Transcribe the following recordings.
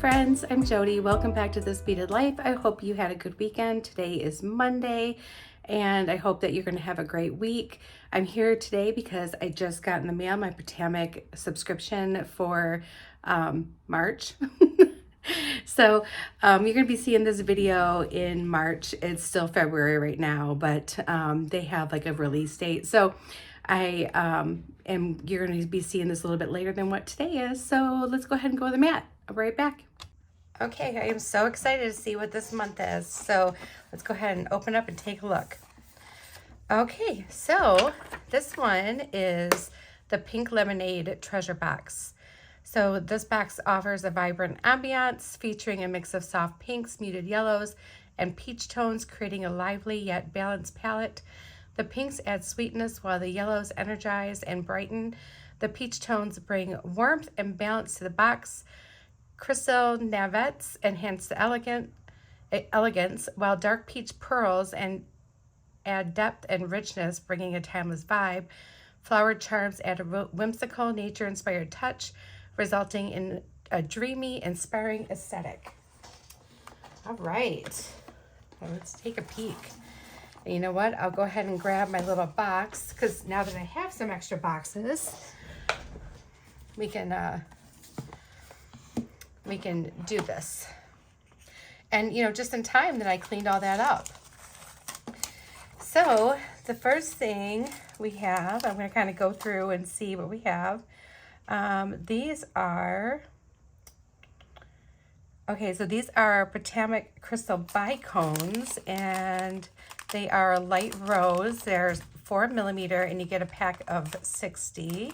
friends, I'm Jody. Welcome back to This Beaded Life. I hope you had a good weekend. Today is Monday and I hope that you're going to have a great week. I'm here today because I just got in the mail my Potomac subscription for March. So you're going to be seeing this video in March. It's still February right now, but they have like a release date. So you're going to be seeing this a little bit later than what today is. So let's go ahead and go to the mat. I'll be right back. Okay, I am so excited to see what this month is. So let's go ahead and open up and take a look. Okay, so this one is the Pink Lemonade Treasure Box. So this box offers a vibrant ambiance featuring a mix of soft pinks, muted yellows, and peach tones, creating a lively yet balanced palette. The pinks add sweetness while the yellows energize and brighten. The peach tones bring warmth and balance to the box. Crystal navettes enhance the elegance, while dark peach pearls add depth and richness, bringing a timeless vibe. Flowered charms add a whimsical, nature-inspired touch, resulting in a dreamy, inspiring aesthetic. All right, let's take a peek. And you know what? I'll go ahead and grab my little box, because now that I have some extra boxes, we can do this. And just in time that I cleaned all that up. So the first thing we have, I'm going to kind of go through and see what we have. These are Potomac crystal bicones, and they are a light rose. They're 4 millimeter, and you get a pack of 60.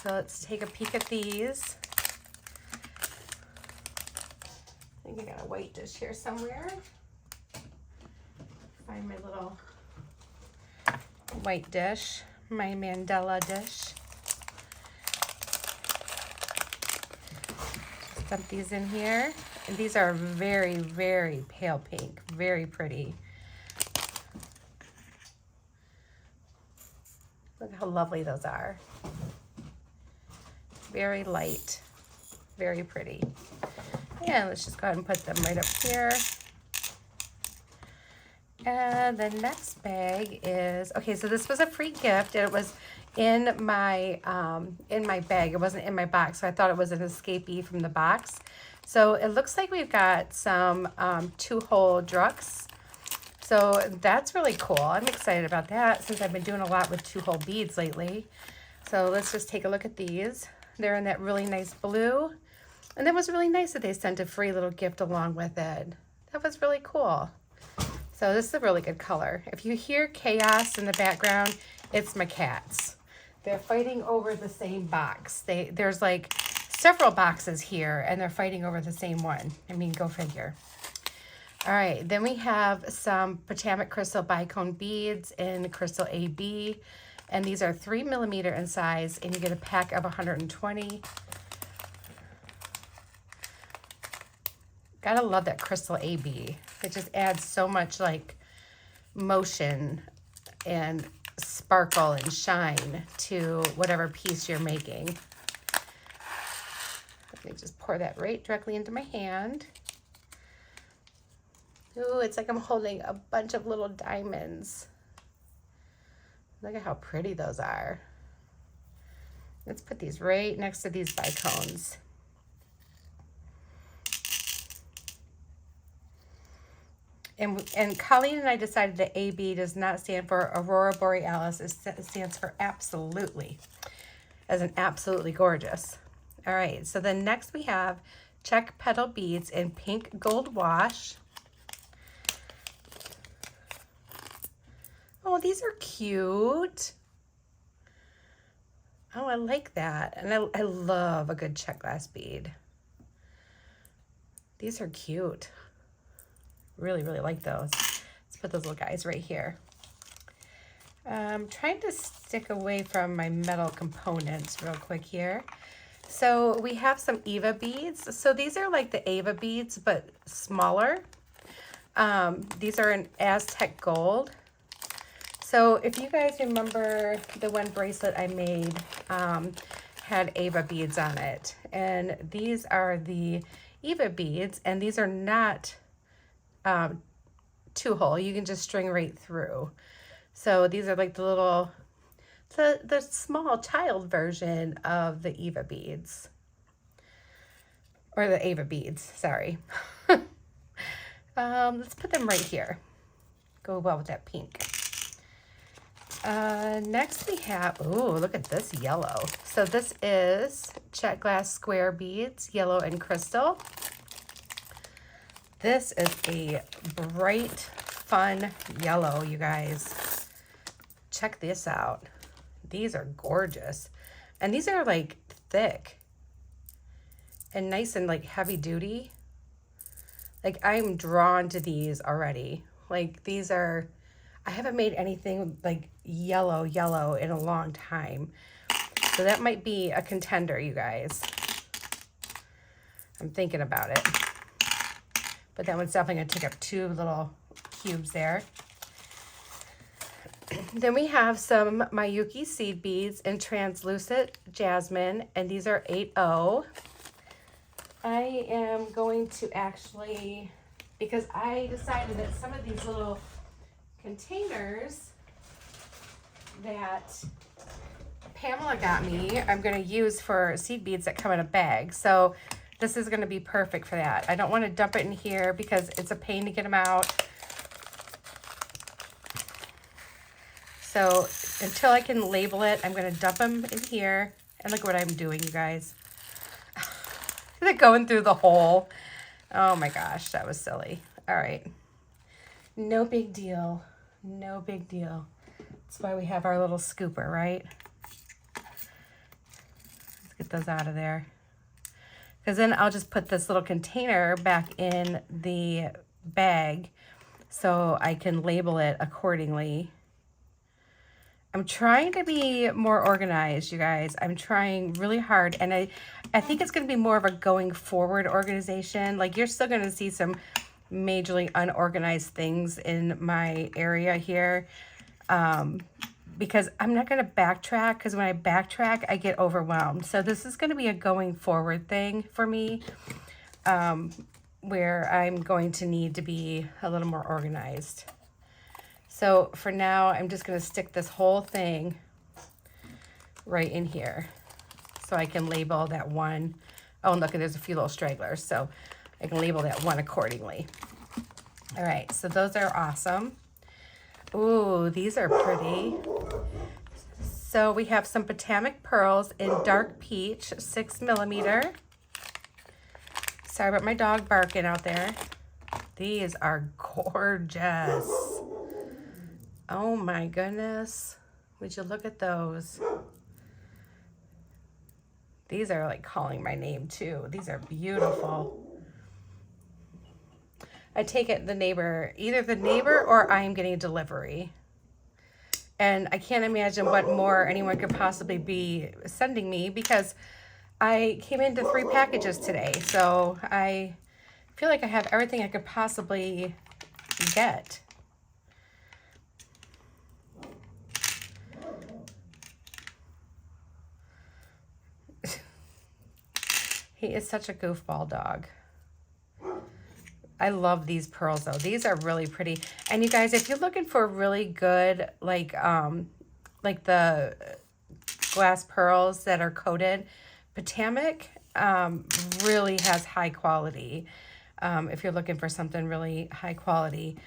So let's take a peek at these. I think I got a white dish here somewhere. Find my little white dish, my Mandela dish. Just dump these in here. And these are very, very pale pink, very pretty. Look how lovely those are. Very light, very pretty. And let's just go ahead and put them right up here. And the next bag is, okay, so this was a free gift, and it was in my bag. It wasn't in my box, so I thought it was an escapee from the box. So it looks like we've got some 2-hole drucks. So that's really cool. I'm excited about that since I've been doing a lot with 2-hole beads lately. So let's just take a look at these. They're in that really nice blue. And that was really nice that they sent a free little gift along with it. That was really cool. So this is a really good color. If you hear chaos in the background, it's my cats. They're fighting over the same box. There's like several boxes here, and they're fighting over the same one. I mean, go figure. All right, then we have some Potomac crystal bicone beads in crystal AB. And these are 3 millimeter in size, and you get a pack of 120. Gotta love that crystal AB. It just adds so much like motion and sparkle and shine to whatever piece you're making. Let me just pour that right directly into my hand. Ooh, it's like I'm holding a bunch of little diamonds. Look at how pretty those are. Let's put these right next to these bicones. And Colleen and I decided that AB does not stand for Aurora Borealis. It stands for absolutely, as in absolutely gorgeous. All right, so then next we have check petal beads in pink gold wash. Oh, these are cute. Oh, I like that. And I love a good check glass bead. These are cute. Really, really like those. Let's put those little guys right here. I'm trying to stick away from my metal components real quick here. So we have some Eva beads. So these are like the Eva beads, but smaller. These are in Aztec gold. So if you guys remember the one bracelet I made, had Ava beads on it. And these are the Eva beads, and these are not two-hole. You can just string right through. So these are like the little, the small child version of the Eva beads. Or the Ava beads, sorry. Let's put them right here. Go well with that pink. Next we have, ooh, look at this yellow. So this is check glass square beads, yellow and crystal. This is a bright, fun yellow, you guys. Check this out. These are gorgeous. And these are like thick and nice and like heavy duty. Like I'm drawn to these already. Like these are, I haven't made anything like yellow in a long time. So that might be a contender, you guys. I'm thinking about it. But that one's definitely gonna take up 2 little cubes there. Then we have some Miyuki seed beads in translucent jasmine, and these are 8-0. I am going to actually, because I decided that some of these little containers that Pamela got me, I'm going to use for seed beads that come in a bag. So this is going to be perfect for that. I don't want to dump it in here because it's a pain to get them out. So until I can label it, I'm going to dump them in here. And look what I'm doing, you guys. They're going through the hole. Oh my gosh, that was silly. All right. No big deal. No big deal. That's why we have our little scooper, right? Let's get those out of there. Because then I'll just put this little container back in the bag so I can label it accordingly. I'm trying to be more organized, you guys. I'm trying really hard, and I think it's going to be more of a going forward organization. Like you're still going to see some majorly unorganized things in my area here, because I'm not going to backtrack, because when I backtrack, I get overwhelmed. So this is going to be a going forward thing for me, where I'm going to need to be a little more organized. So for now, I'm just going to stick this whole thing right in here so I can label that one. Oh, and look, there's a few little stragglers, so I can label that one accordingly. All right, so those are awesome. Ooh, these are pretty. So we have some Potomac pearls in dark peach, 6mm. Sorry about my dog barking out there. These are gorgeous. Oh my goodness. Would you look at those? These are like calling my name too. These are beautiful. I take it either the neighbor or I am getting a delivery. And I can't imagine what more anyone could possibly be sending me, because I came into 3 packages today. So I feel like I have everything I could possibly get. He is such a goofball dog. I love these pearls though. These are really pretty. And you guys, if you're looking for really good, like the glass pearls that are coated, Potomac really has high quality. If you're looking for something really high quality.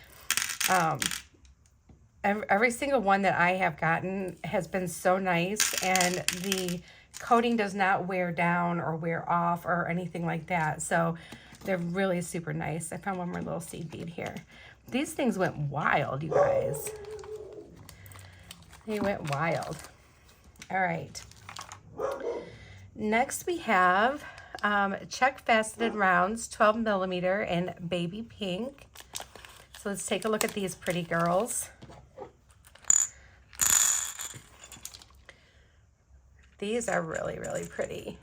Every single one that I have gotten has been so nice, and the coating does not wear down or wear off or anything like that. So they're really super nice. I found one more little seed bead here. These things went wild, you guys. They went wild. All right. Next we have check faceted rounds, 12mm in baby pink. So let's take a look at these pretty girls. These are really, really pretty.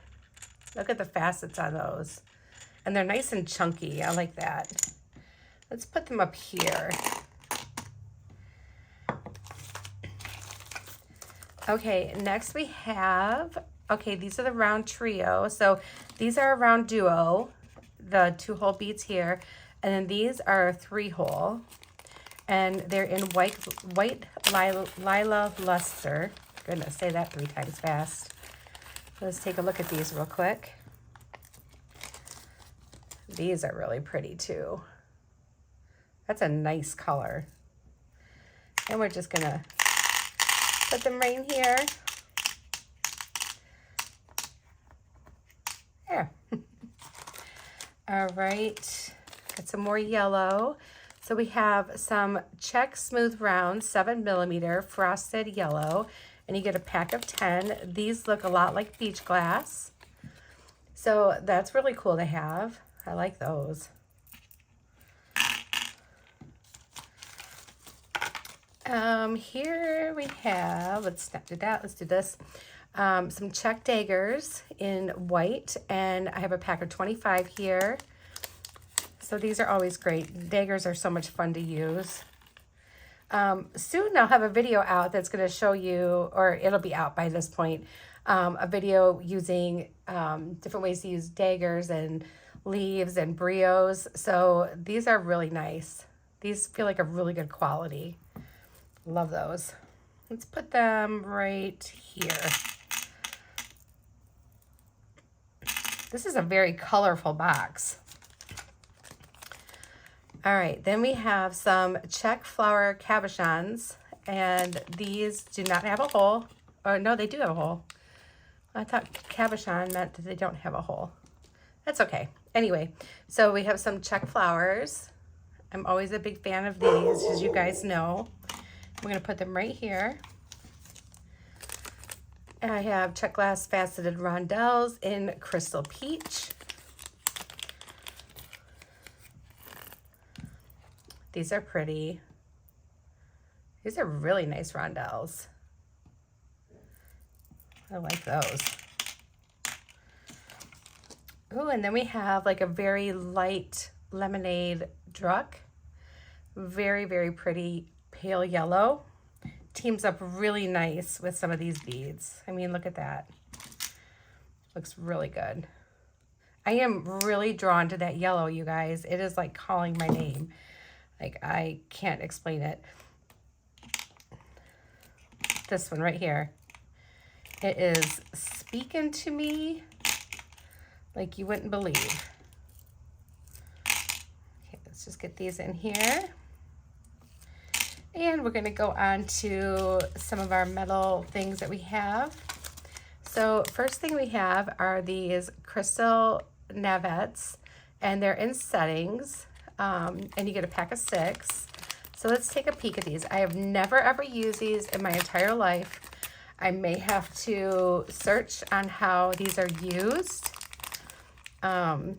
Look at the facets on those. And they're nice and chunky. I like that. Let's put them up here. Okay, next we have Okay, these are the round trio. So these are a round duo, the 2-hole beads here. And then these are 3-hole. And they're in white lila luster. Goodness, say that 3 times fast. Let's take a look at these real quick. These are really pretty too. That's a nice color. And we're just gonna put them right in here. There. All right, got some more yellow. So we have some Check Smooth Round 7mm frosted yellow, and you get a pack of 10. These look a lot like beach glass. So that's really cool to have. I like those. Here we have, let's not do that, let's do this. Some Check daggers in white, and I have a pack of 25 here. So these are always great. Daggers are so much fun to use. Soon I'll have a video out that's going to show you, or it'll be out by this point, a video using different ways to use daggers and leaves and brios. So these are really nice. These feel like a really good quality. Love those. Let's put them right here. This is a very colorful box. All right, then we have some Check flower cabochons, and these do not have a hole. Oh, no, they do have a hole. I thought cabochon meant that they don't have a hole. That's okay. Anyway, so we have some Check flowers. I'm always a big fan of these, as you guys know. I'm gonna put them right here. And I have Check glass faceted rondelles in crystal peach. These are pretty. These are really nice rondelles. I like those. Oh, and then we have like a very light lemonade druck. Very, very pretty pale yellow. Teams up really nice with some of these beads. I mean, look at that. Looks really good. I am really drawn to that yellow, you guys. It is like calling my name. Like, I can't explain it. This one right here. It is speaking to me like you wouldn't believe. Okay, let's just get these in here. And we're gonna go on to some of our metal things that we have. So first thing we have are these crystal navettes, and they're in settings, and you get a pack of 6. So let's take a peek at these. I have never ever used these in my entire life. I may have to search on how these are used. But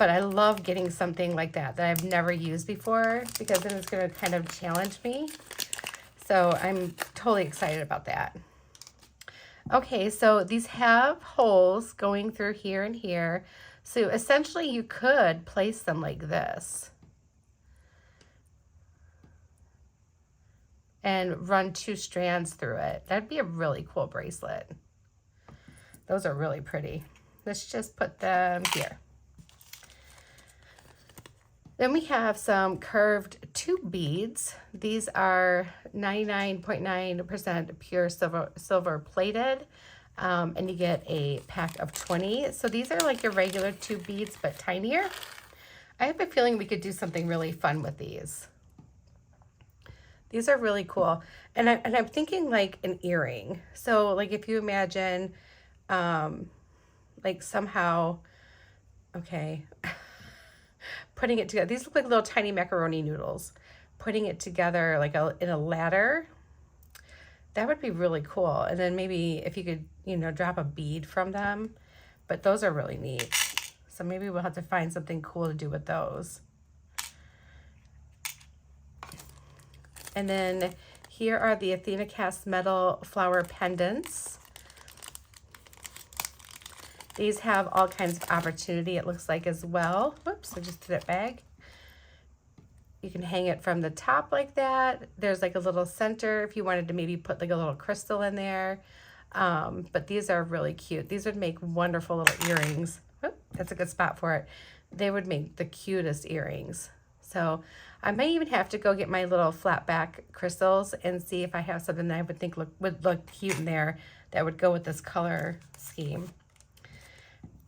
I love getting something like that I've never used before, because then it's going to kind of challenge me. So I'm totally excited about that. Okay, so these have holes going through here and here. So essentially you could place them like this and run 2 strands through it. That'd be a really cool bracelet. Those are really pretty. Let's just put them here. Then we have some curved tube beads. These are 99.9% pure silver plated, and you get a pack of 20. So these are like your regular tube beads, but tinier. I have a feeling we could do something really fun with these. These are really cool. And I'm thinking like an earring. So like if you imagine, like somehow, okay, putting it together. These look like little tiny macaroni noodles. Putting it together like in a ladder, that would be really cool. And then maybe if you could, you know, drop a bead from them. But those are really neat. So maybe we'll have to find something cool to do with those. And then here are the Athena cast metal flower pendants. These have all kinds of opportunity, it looks like, as well. Whoops, I just did it back. You can hang it from the top like that. There's like a little center if you wanted to maybe put like a little crystal in there. But these are really cute. These would make wonderful little earrings. Oh, that's a good spot for it. They would make the cutest earrings. So I may even have to go get my little flat back crystals and see if I have something that I would think would look cute in there that would go with this color scheme.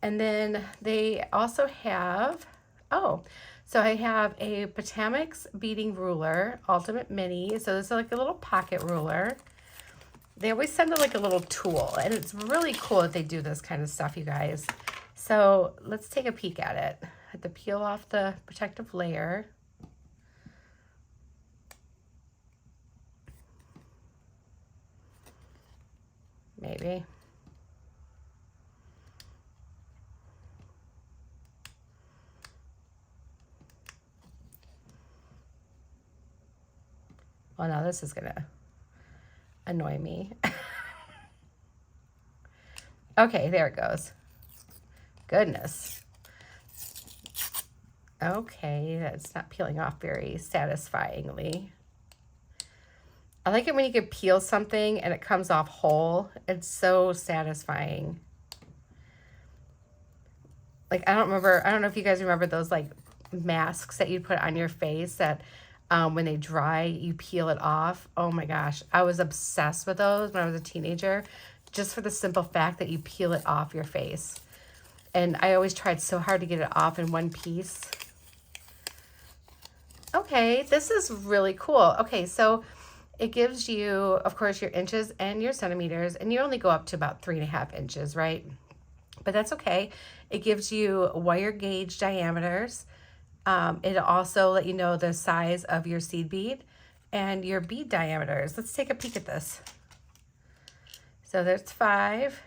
And then they also have, so I have a Potomac's beading ruler, Ultimate Mini. So this is like a little pocket ruler. They always send it like a little tool, and it's really cool that they do this kind of stuff, you guys. So let's take a peek at it. I have to peel off the protective layer. Maybe. Well, now this is gonna annoy me. Okay, there it goes. Goodness. Okay, that's not peeling off very satisfyingly. I like it when you can peel something and it comes off whole. It's so satisfying. Like, I don't know if you guys remember those like masks that you put on your face that when they dry, you peel it off. Oh my gosh, I was obsessed with those when I was a teenager, just for the simple fact that you peel it off your face. And I always tried so hard to get it off in one piece. Okay, this is really cool. Okay, so it gives you, of course, your inches and your centimeters, and you only go up to about 3.5 inches, right? But that's okay. It gives you wire gauge diameters. It'll also let you know the size of your seed bead and your bead diameters. Let's take a peek at this. So there's 5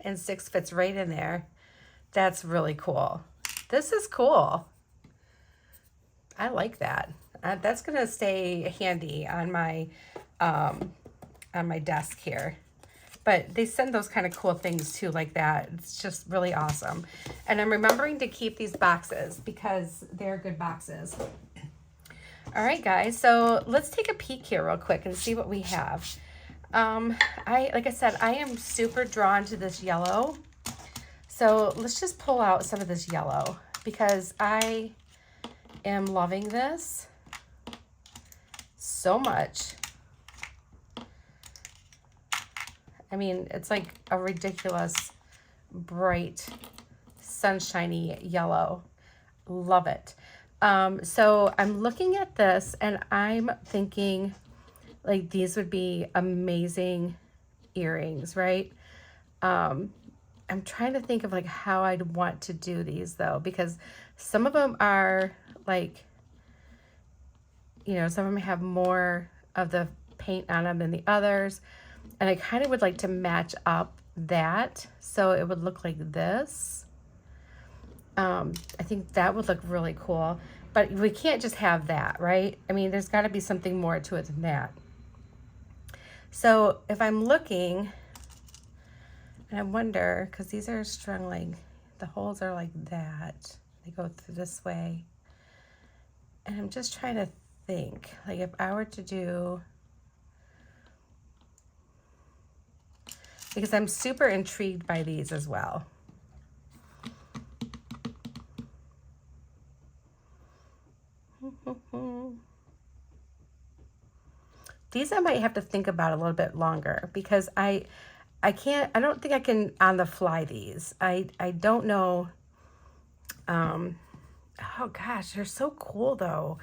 and 6 fits right in there. That's really cool. This is cool. I like that. That's gonna stay handy on my desk here. But they send those kind of cool things too, like that. It's just really awesome. And I'm remembering to keep these boxes because they're good boxes. All right, guys. So let's take a peek here real quick and see what we have. Like I said, I am super drawn to this yellow. So let's just pull out some of this yellow because I am loving this so much. I mean, it's like a ridiculous, bright, sunshiny yellow. Love it. So I'm looking at this and I'm thinking like these would be amazing earrings, right? I'm trying to think of like how I'd want to do these though, because some of them are like, you know, some of them have more of the paint on them than the others. And I kind of would like to match up that so it would look like this. I think that would look really cool, but we can't just have that, right? I mean, there's got to be something more to it than that. So if I'm looking, and I wonder, because these are strung like, the holes are like that. They go through this way. And I'm just trying to think, like if I were to do, because I'm super intrigued by these as well. These I might have to think about a little bit longer because I don't think I can on the fly these. I don't know. Oh gosh, they're so cool though.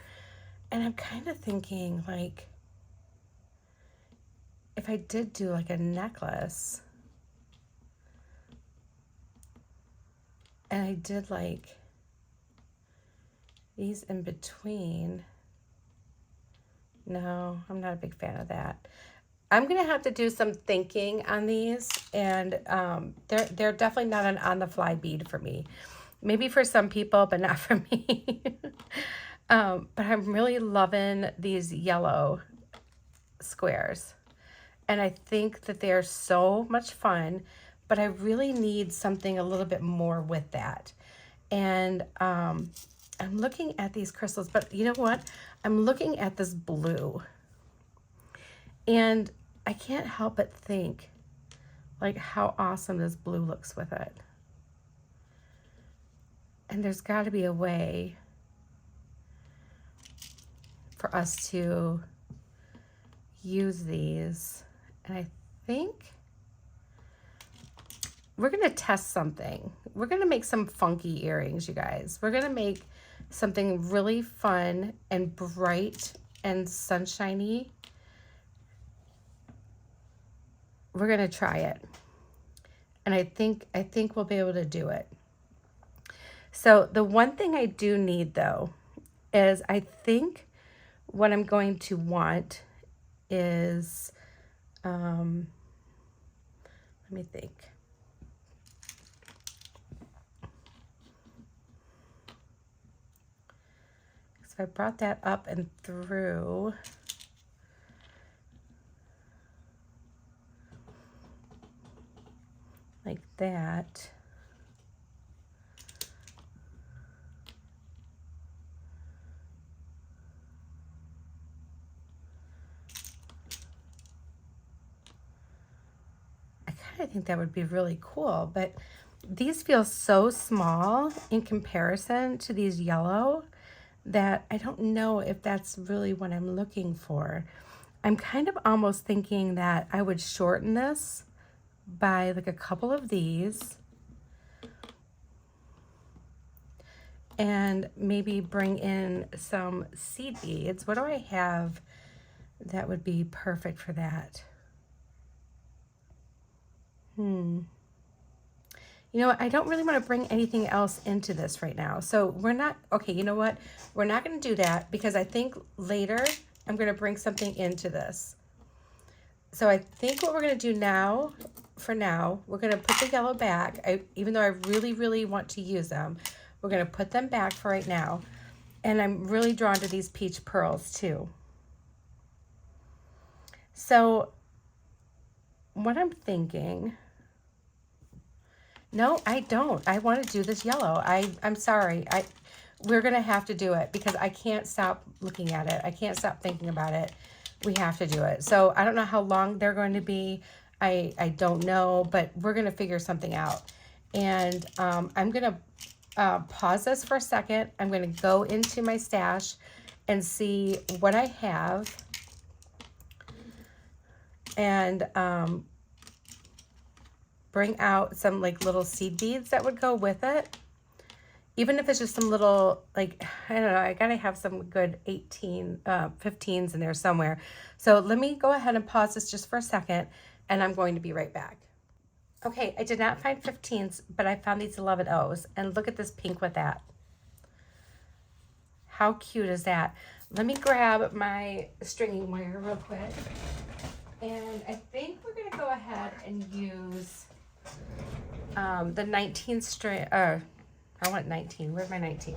And I'm kind of thinking like, if I did do like a necklace and I did like these in between. No, I'm not a big fan of that. I'm gonna have to do some thinking on these, and they're definitely not an on-the-fly bead for me. Maybe for some people, but not for me. But I'm really loving these yellow squares, and I think that they're so much fun. But I really need something a little bit more with that, and I'm looking at these crystals. But you know what? I'm looking at this blue. And I can't help but think, like how awesome this blue looks with it. And there's got to be a way for us to use these. And I think we're going to test something. We're going to make some funky earrings, you guys. We're going to make something really fun and bright and sunshiny. We're going to try it. And I think we'll be able to do it. So the one thing I do need though is I think what I'm going to want is, let me think. So I brought that up and through. Like that. I think that would be really cool, but these feel so small in comparison to these yellow that I don't know if that's really what I'm looking for. I'm kind of almost thinking that I would shorten this by like a couple of these and maybe bring in some seed beads. What do I have that would be perfect for that? You know what? I don't really want to bring anything else into this right now. So we're not, okay, you know what? We're not going to do that because I think later I'm going to bring something into this. So I think what we're going to do now, for now, we're going to put the yellow back. Even though I really, really want to use them, we're going to put them back for right now. And I'm really drawn to these peach pearls too. So what I'm thinking, no, I don't. I want to do this yellow. I'm sorry. We're going to have to do it because I can't stop looking at it. I can't stop thinking about it. We have to do it. So I don't know how long they're going to be. I don't know, but we're going to figure something out. And I'm going to pause this for a second. I'm going to go into my stash and see what I have. And bring out some like little seed beads that would go with it. Even if it's just some little, like, I don't know, I gotta have some good 15s in there somewhere. So let me go ahead and pause this just for a second and I'm going to be right back. Okay, I did not find 15s, but I found these 11Os and look at this pink with that. How cute is that? Let me grab my stringing wire real quick. And I think we're gonna go ahead and use the 19 string, I want 19. Where's my 19?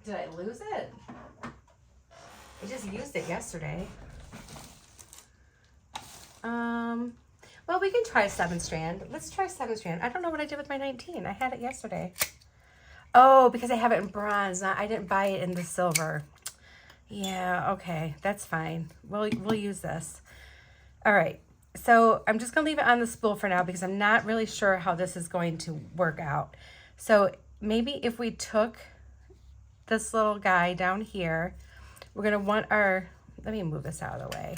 Did I lose it? I just used it yesterday. Well, we can try 7 strand. Let's try 7 strand. I don't know what I did with my 19. I had it yesterday. Oh, because I have it in bronze. I didn't buy it in the silver. Yeah, okay, that's fine. We'll use this. All right, so I'm just gonna leave it on the spool for now because I'm not really sure how this is going to work out. So maybe if we took this little guy down here, we're gonna want our, let me move this out of the way.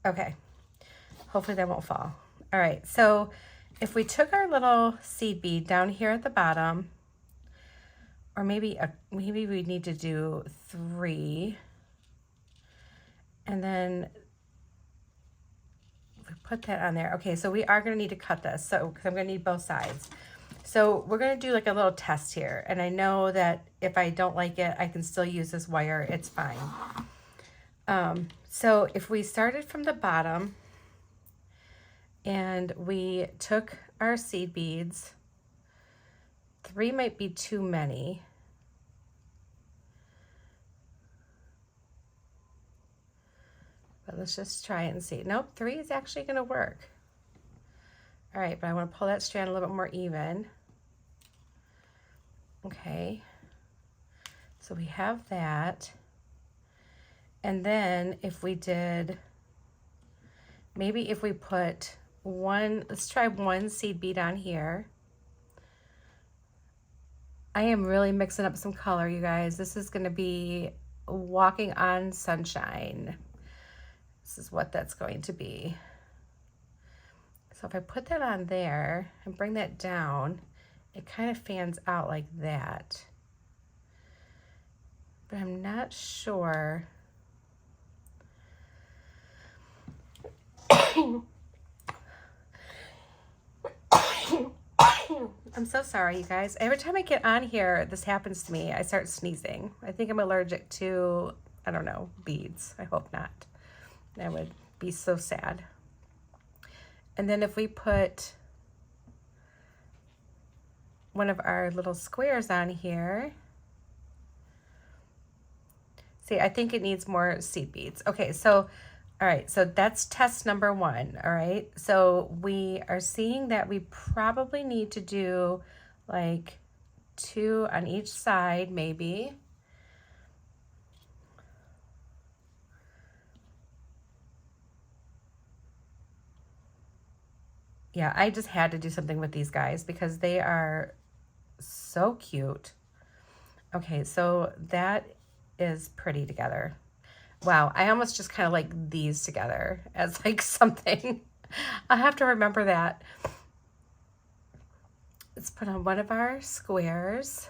Okay, hopefully that won't fall. All right, so if we took our little seed bead down here at the bottom, or maybe we need to do 3, and then we put that on there. Okay, so we are going to need to cut this, so because I'm going to need both sides. So we're going to do like a little test here, and I know that if I don't like it, I can still use this wire. It's fine. So if we started from the bottom and we took our seed beads, 3 might be too many. But let's just try it and see. Nope, 3 is actually going to work. All right, but I want to pull that strand a little bit more even. Okay. So we have that. And then if we did, maybe if we put one, let's try one seed bead on here. I am really mixing up some color, you guys. This is going to be Walking on Sunshine. This is what that's going to be. So if I put that on there and bring that down, it kind of fans out like that. But I'm not sure. I'm so sorry, you guys. Every time I get on here, this happens to me. I start sneezing. I think I'm allergic to, I don't know, beads. I hope not. I would be so sad. And then if we put one of our little squares on here. See, I think it needs more seed beads. Okay, so, all right, so that's test number 1, all right? So we are seeing that we probably need to do like 2 on each side, maybe. Yeah, I just had to do something with these guys because they are so cute. Okay, so that is pretty together. Wow, I almost just kind of like these together as like something. I'll have to remember that. Let's put on one of our squares.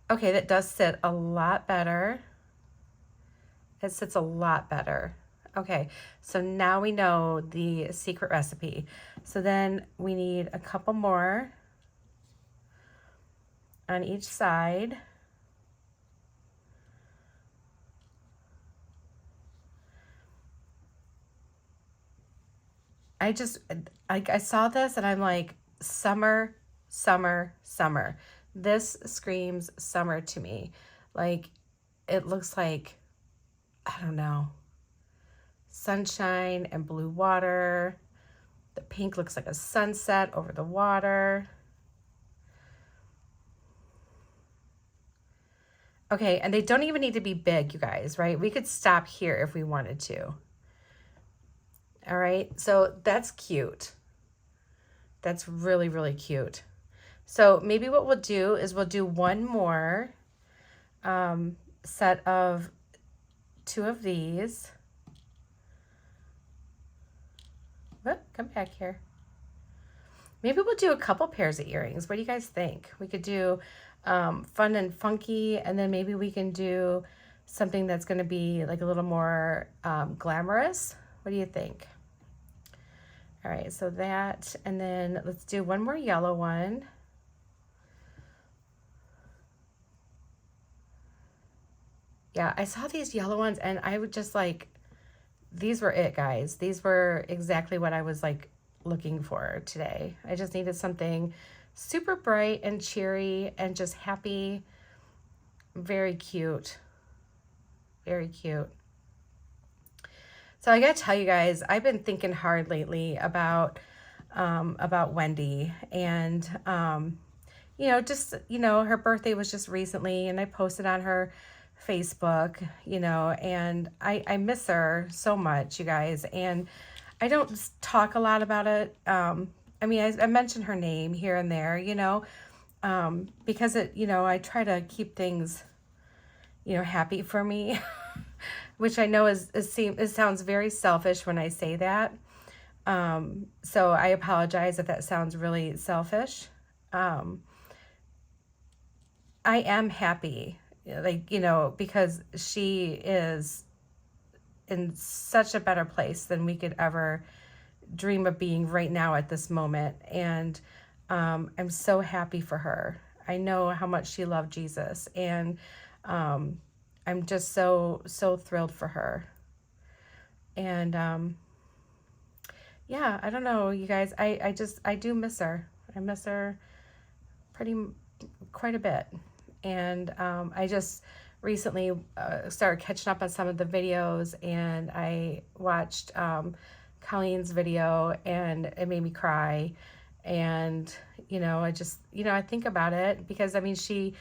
Okay, that does sit a lot better. It sits a lot better. Okay, so now we know the secret recipe. So then we need a couple more on each side. I saw this and I'm like, summer, summer, summer. This screams summer to me. Like, it looks like, I don't know, sunshine and blue water. The pink looks like a sunset over the water. Okay, and they don't even need to be big, you guys, right? We could stop here if we wanted to. All right, so that's cute. That's really, really cute. So maybe what we'll do is we'll do one more set of 2 of these. Oh, come back here. Maybe we'll do a couple pairs of earrings. What do you guys think? We could do fun and funky, and then maybe we can do something that's going to be like a little more glamorous. What do you think? All right, so that, and then let's do one more yellow one. Yeah, I saw these yellow ones and I would just like, these were it, guys. These were exactly what I was like looking for today. I just needed something super bright and cheery and just happy. Very cute. Very cute. So I gotta tell you guys, I've been thinking hard lately about Wendy, and you know, just, you know, her birthday was just recently, and I posted on her Facebook, you know, and I miss her so much, you guys, and I don't talk a lot about it. I mean, I mention her name here and there, you know, because it, you know, I try to keep things, you know, happy for me, which I know it sounds very selfish when I say that. So I apologize if that sounds really selfish. I am happy, like, you know, because she is in such a better place than we could ever dream of being right now at this moment. And I'm so happy for her. I know how much she loved Jesus, and I'm just so thrilled for her. And yeah, I don't know, you guys, I do miss her. I miss her quite a bit. And I just recently started catching up on some of the videos, and I watched Colleen's video, and it made me cry. And, you know, I just, you know, I think about it because, I mean, she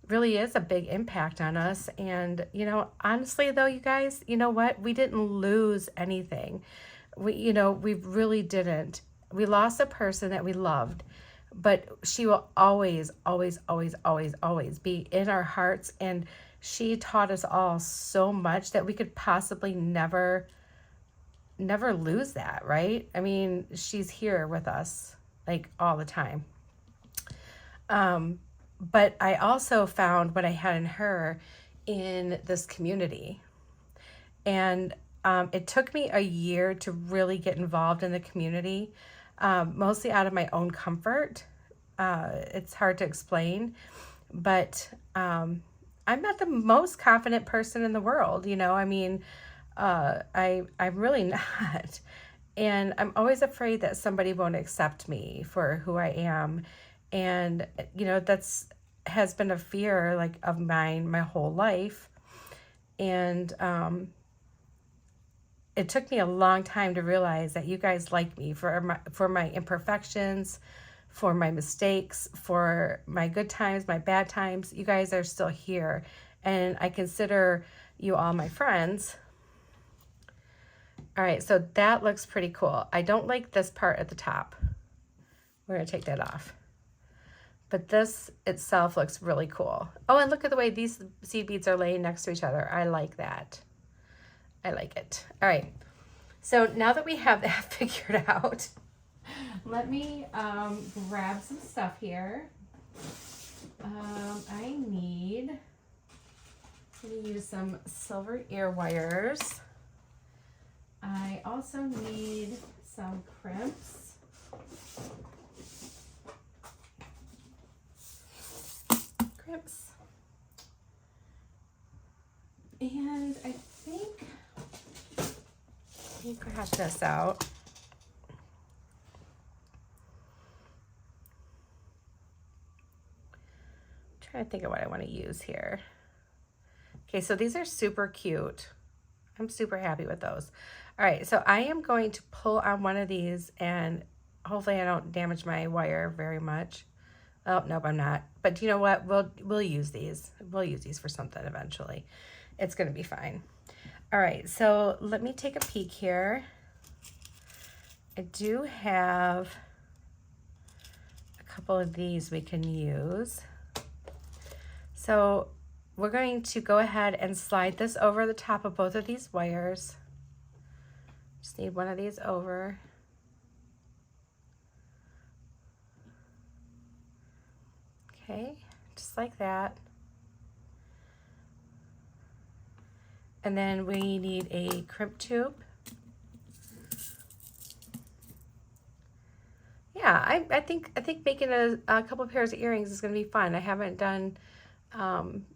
really is a big impact on us. And, you know, honestly though, you guys, you know what? We didn't lose anything. We really didn't. We lost a person that we loved, but she will always, always, always, always, always be in our hearts. And she taught us all so much that we could possibly never lose that, right? I mean, she's here with us like all the time. But I also found what I had in her in this community. And it took me a year to really get involved in the community, mostly out of my own comfort. It's hard to explain, but I'm not the most confident person in the world. You know, I mean, I'm really not. And I'm always afraid that somebody won't accept me for who I am. And, you know, has been a fear like of mine my whole life. And, it took me a long time to realize that you guys like me for my imperfections, for my mistakes, for my good times, my bad times. You guys are still here. And I consider you all my friends. All right, so that looks pretty cool. I don't like this part at the top. We're going to take that off. But this itself looks really cool. Oh, and look at the way these seed beads are laying next to each other. I like that. I like it. All right. So now that we have that figured out, let me grab some stuff here. I need to use some silver ear wires. I also need some crimps. And I think, let me crash this out. I'm trying to think of what I want to use here. Okay, so these are super cute. I'm super happy with those. All right, so I am going to pull on one of these, and hopefully I don't damage my wire very much. Oh, nope, I'm not. But you know what? We'll use these. We'll use these for something eventually. It's going to be fine. All right, so let me take a peek here. I do have a couple of these we can use. So we're going to go ahead and slide this over the top of both of these wires. Just need one of these over. Okay, just like that. And then we need a crimp tube. Yeah, I think making a couple of pairs of earrings is going to be fun. I haven't done,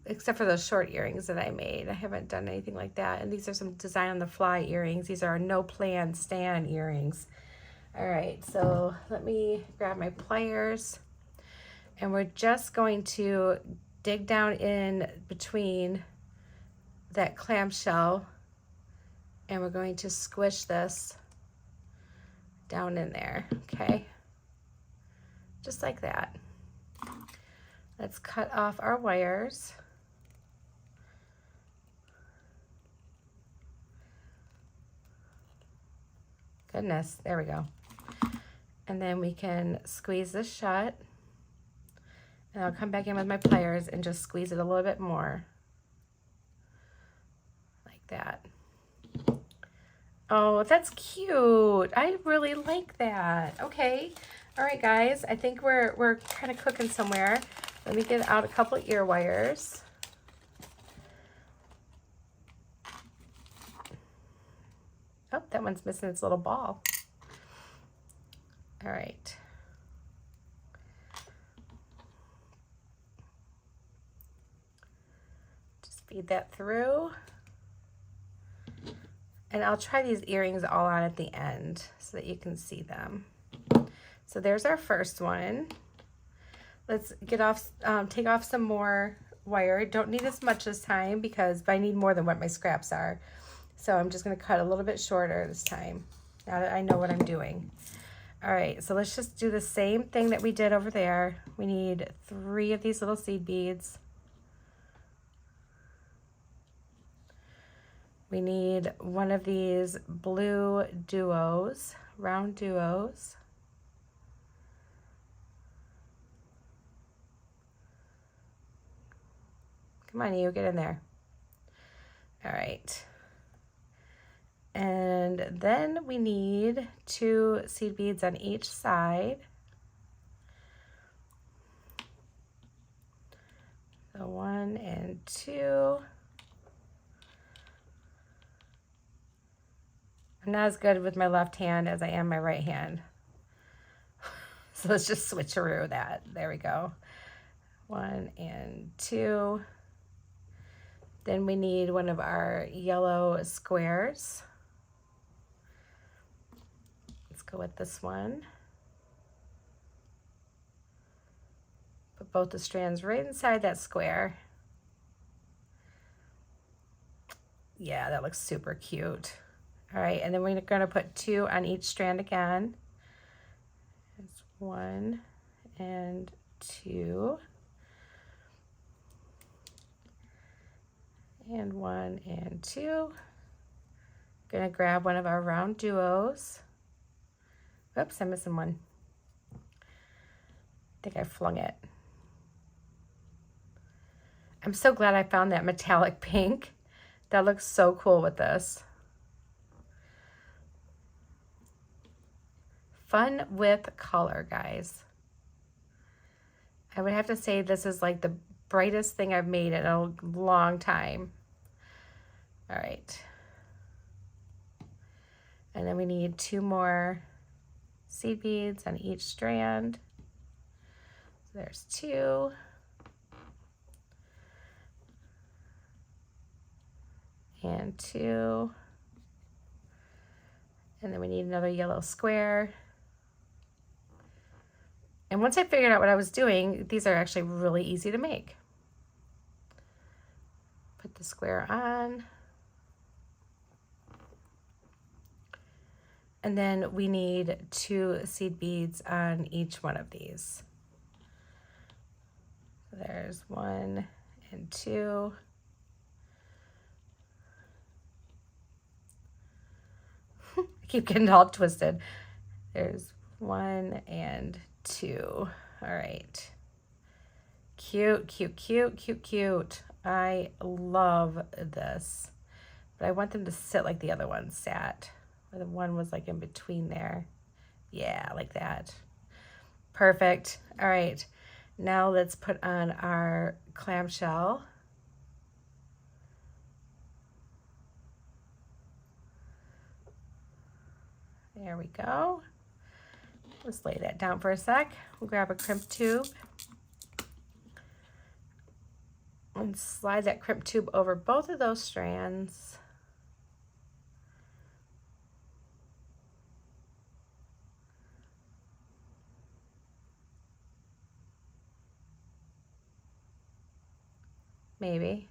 except for those short earrings that I made, I haven't done anything like that. And these are some design on the fly earrings. These are no plan stand earrings. All right, so let me grab my pliers. And we're just going to dig down in between that clamshell, and we're going to squish this down in there, okay? Just like that. Let's cut off our wires. Goodness, there we go. And then we can squeeze this shut. And I'll come back in with my pliers and just squeeze it a little bit more. Like that. Oh, that's cute. I really like that. Okay. All right, guys. I think we're kind of cooking somewhere. Let me get out a couple of ear wires. Oh, that one's missing its little ball. All right. Just feed that through. And I'll try these earrings all on at the end so that you can see them. So there's our first one. Let's get off, take off some more wire. Don't need as much this time because I need more than what my scraps are. So I'm just gonna cut a little bit shorter this time, now that I know what I'm doing. All right, so let's just do the same thing that we did over there. We need 3 of these little seed beads. We need one of these blue duos, round duos. Come on, you get in there. All right. And then we need 2 seed beads on each side. So 1 and 2. I'm not as good with my left hand as I am my right hand. So let's just switcheroo that. There we go. 1 and 2. Then we need one of our yellow squares. Let's go with this one. Put both the strands right inside that square. Yeah, that looks super cute. All right, and then we're gonna put 2 on each strand again. It's 1 and 2. And 1 and 2. Gonna grab one of our round duos. Oops, I'm missing one. I think I flung it. I'm so glad I found that metallic pink. That looks so cool with this. Fun with color, guys. I would have to say this is like the brightest thing I've made in a long time. All right. And then we need 2 more seed beads on each strand. So there's 2. And 2. And then we need another yellow square. And once I figured out what I was doing, these are actually really easy to make. Put the square on. And then we need 2 seed beads on each one of these. There's 1 and 2. I keep getting all twisted. There's 1 and 2. All right. Cute, cute, cute, cute, cute. I love this. But I want them to sit like the other one sat. Where the one was like in between there. Yeah, like that. Perfect. All right. Now let's put on our clamshell. There we go. Let's lay that down for a sec. We'll grab a crimp tube and slide that crimp tube over both of those strands. Maybe.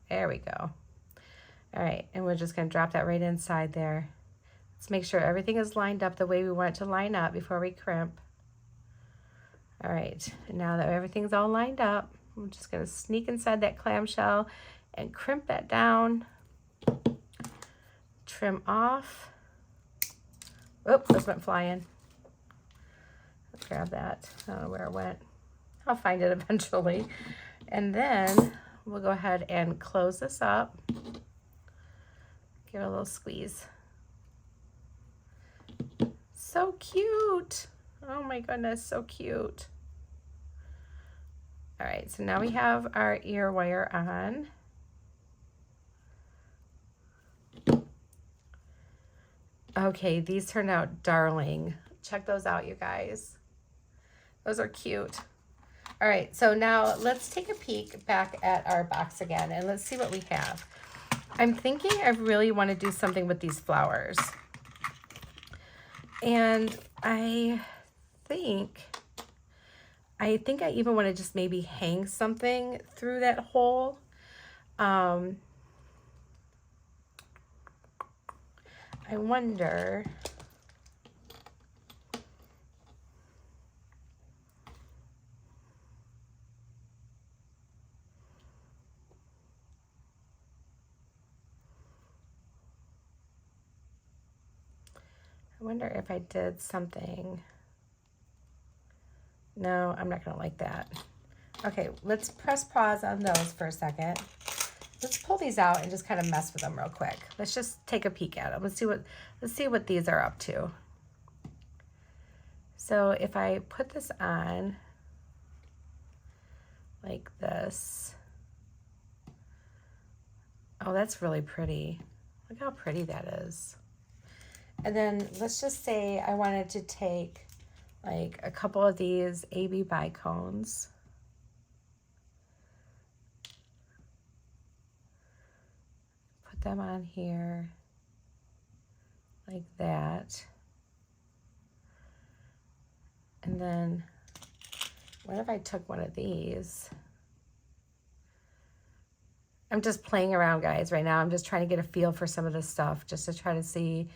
There we go. All right, and we're just gonna drop that right inside there. Let's make sure everything is lined up the way we want it to line up before we crimp. All right, and now that everything's all lined up, I'm just gonna sneak inside that clamshell and crimp that down. Trim off. Oops, this went flying. Let's grab that. I don't know where it went. I'll find it eventually. And then we'll go ahead and close this up. Give it a little squeeze. So cute. Oh my goodness, so cute. All right, so now we have our ear wire on. Okay, these turned out darling. Check those out, you guys. Those are cute. All right, so now let's take a peek back at our box again and let's see what we have. I'm thinking I really want to do something with these flowers. And I think I even want to just maybe hang something through that hole. I wonder. I wonder if I did something. No, I'm not gonna like that. Okay, let's press pause on those for a second. Let's pull these out and just kind of mess with them real quick. Let's just take a peek at them. Let's see what these are up to. So if I put this on like this, oh, that's really pretty. Look how pretty that is. And then let's just say I wanted to take like a couple of these AB bicones. Put them on here like that. And then what if I took one of these? I'm just playing around, guys, right now. I'm just trying to get a feel for some of this stuff just to try to see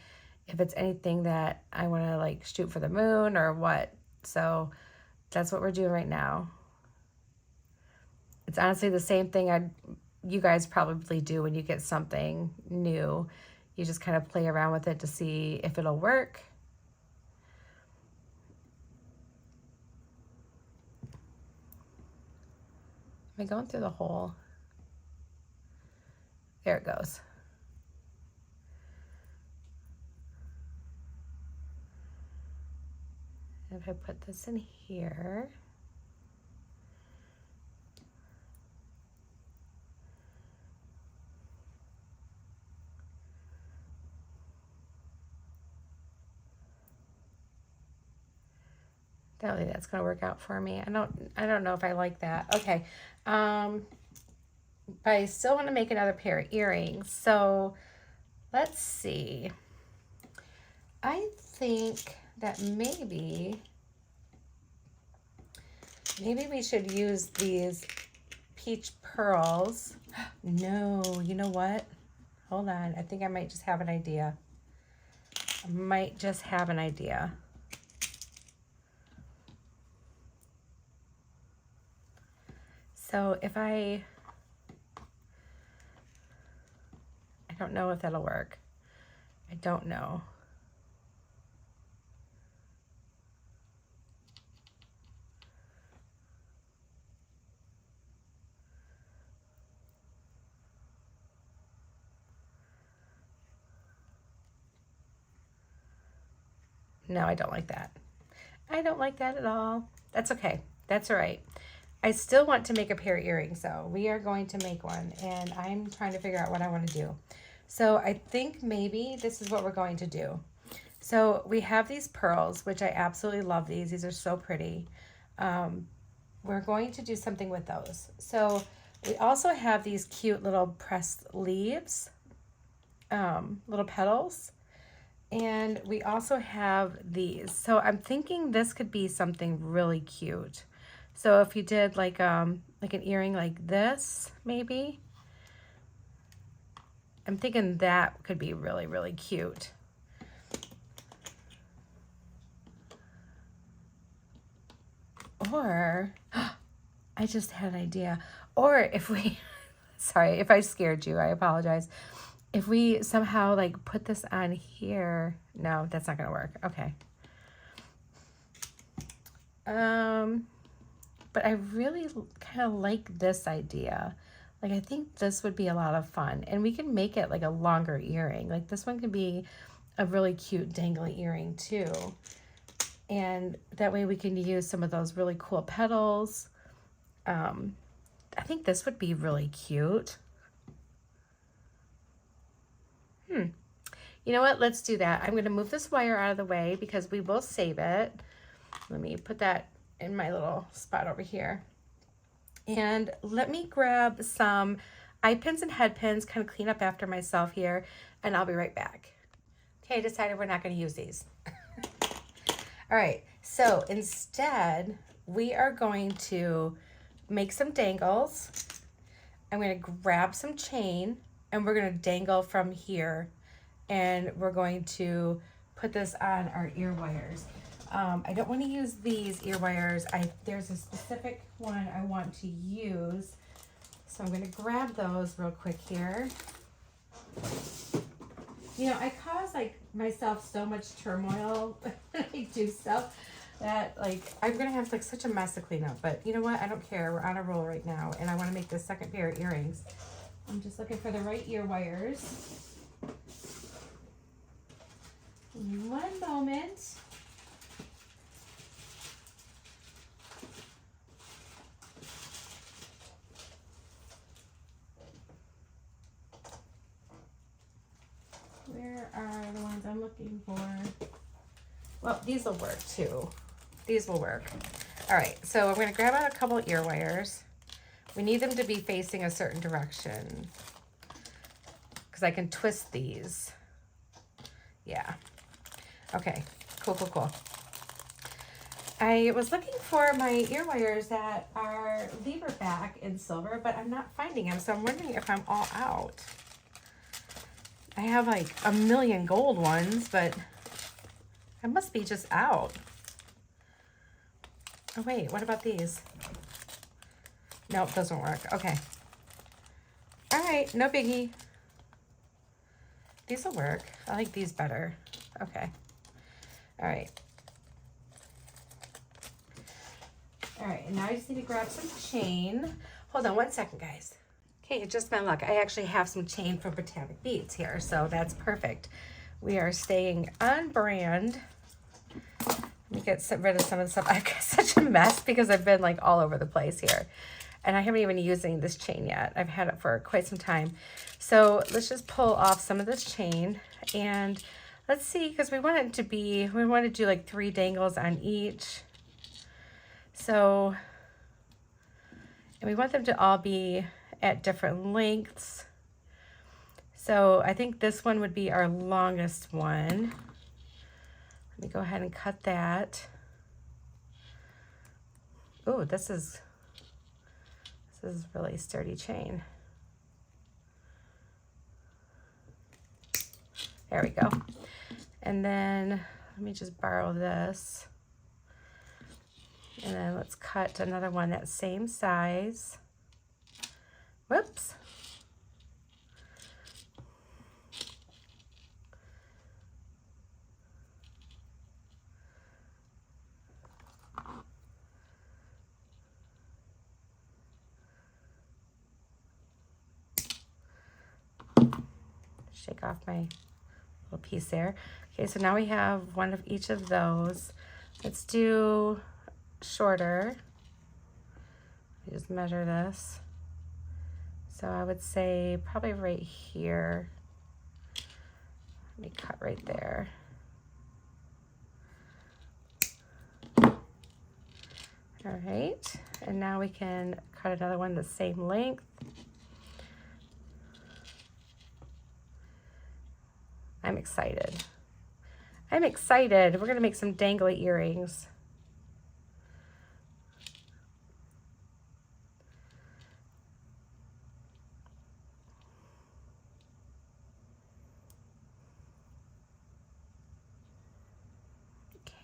if it's anything that I want to like shoot for the moon or what. So that's what we're doing right now. It's honestly the same thing you guys probably do when you get something new. You just kind of play around with it to see if it'll work. Am I going through the hole? There it goes. If I put this in here, I don't think that's going to work out for me. I don't know if I like that. Okay. But I still want to make another pair of earrings. So let's see. I think that maybe we should use these peach pearls. No, you know what? Hold on. I think I might just have an idea. So if I don't know if that'll work. I don't know. No, I don't like that. I don't like that at all. That's okay. That's all right. I still want to make a pair of earrings, though. We are going to make one, and I'm trying to figure out what I want to do. So I think maybe this is what we're going to do. So we have these pearls, which I absolutely love these. These are so pretty. We're going to do something with those. So we also have these cute little pressed leaves, little petals. And we also have these. So I'm thinking this could be something really cute. So if you did like an earring like this, maybe. I'm thinking that could be really, really cute. Or, I just had an idea. Or if we, sorry, if I scared you, I apologize. If we somehow like put this on here, no, that's not gonna work. Okay. But I really kind of like this idea. Like, I think this would be a lot of fun, and we can make it like a longer earring. Like this one could be a really cute dangly earring too. And that way we can use some of those really cool petals. I think this would be really cute. You know what? Let's do that. I'm going to move this wire out of the way because we will save it. Let me put that in my little spot over here. And let me grab some eye pins and head pins, kind of clean up after myself here, and I'll be right back. Okay, I decided we're not going to use these. All right, so instead, we are going to make some dangles. I'm going to grab some chain, and we're going to dangle from here, and we're going to put this on our ear wires. I don't want to use these ear wires. There's a specific one I want to use, so I'm going to grab those real quick here. You know, I cause like myself so much turmoil when I do stuff that like I'm gonna have like such a mess to clean up. But you know what? I don't care. We're on a roll right now, and I want to make this second pair of earrings. I'm just looking for the right ear wires. In one moment. Where are the ones I'm looking for? Well, these will work too. These will work. All right, so I'm gonna grab out a couple ear wires. We need them to be facing a certain direction because I can twist these. Yeah. Okay, cool, cool, cool. I was looking for my ear wires that are lever back in silver, but I'm not finding them, so I'm wondering if I'm all out. I have like a million gold ones, but I must be just out. Oh wait, what about these? Nope, doesn't work. Okay. All right, no biggie. These will work. I like these better. Okay. All right. All right, and now I just need to grab some chain. Hold on one second, guys. Okay, just my luck. I actually have some chain from Potomac Beads here, so that's perfect. We are staying on brand. Let me get rid of some of the stuff. I've got such a mess because I've been like all over the place here. And I haven't even used any of this chain yet. I've had it for quite some time. So let's just pull off some of this chain. And let's see, because we want it to be, we want to do like 3 dangles on each. So, and we want them to all be at different lengths. So I think this one would be our longest one. Let me go ahead and cut that. Oh, this is really sturdy chain. There we go. And then let me just borrow this. And then let's cut another one that same size. Whoops. Shake off my little piece there. Okay, so now we have one of each of those. Let's do shorter. Let me just measure this. So I would say probably right here. Let me cut right there. All right, and now we can cut another one the same length. I'm excited. I'm excited. We're gonna make some dangly earrings.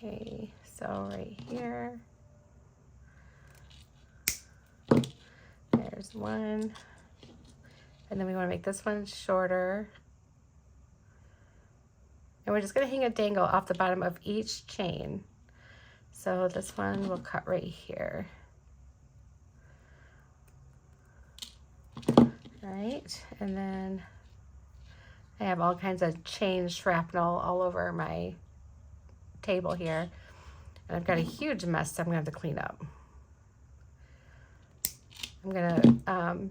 Okay, so right here. There's one. And then we wanna make this one shorter. And we're just gonna hang a dangle off the bottom of each chain. So this one will cut right here. All right, and then I have all kinds of chain shrapnel all over my table here. And I've got a huge mess I'm gonna have to clean up. I'm gonna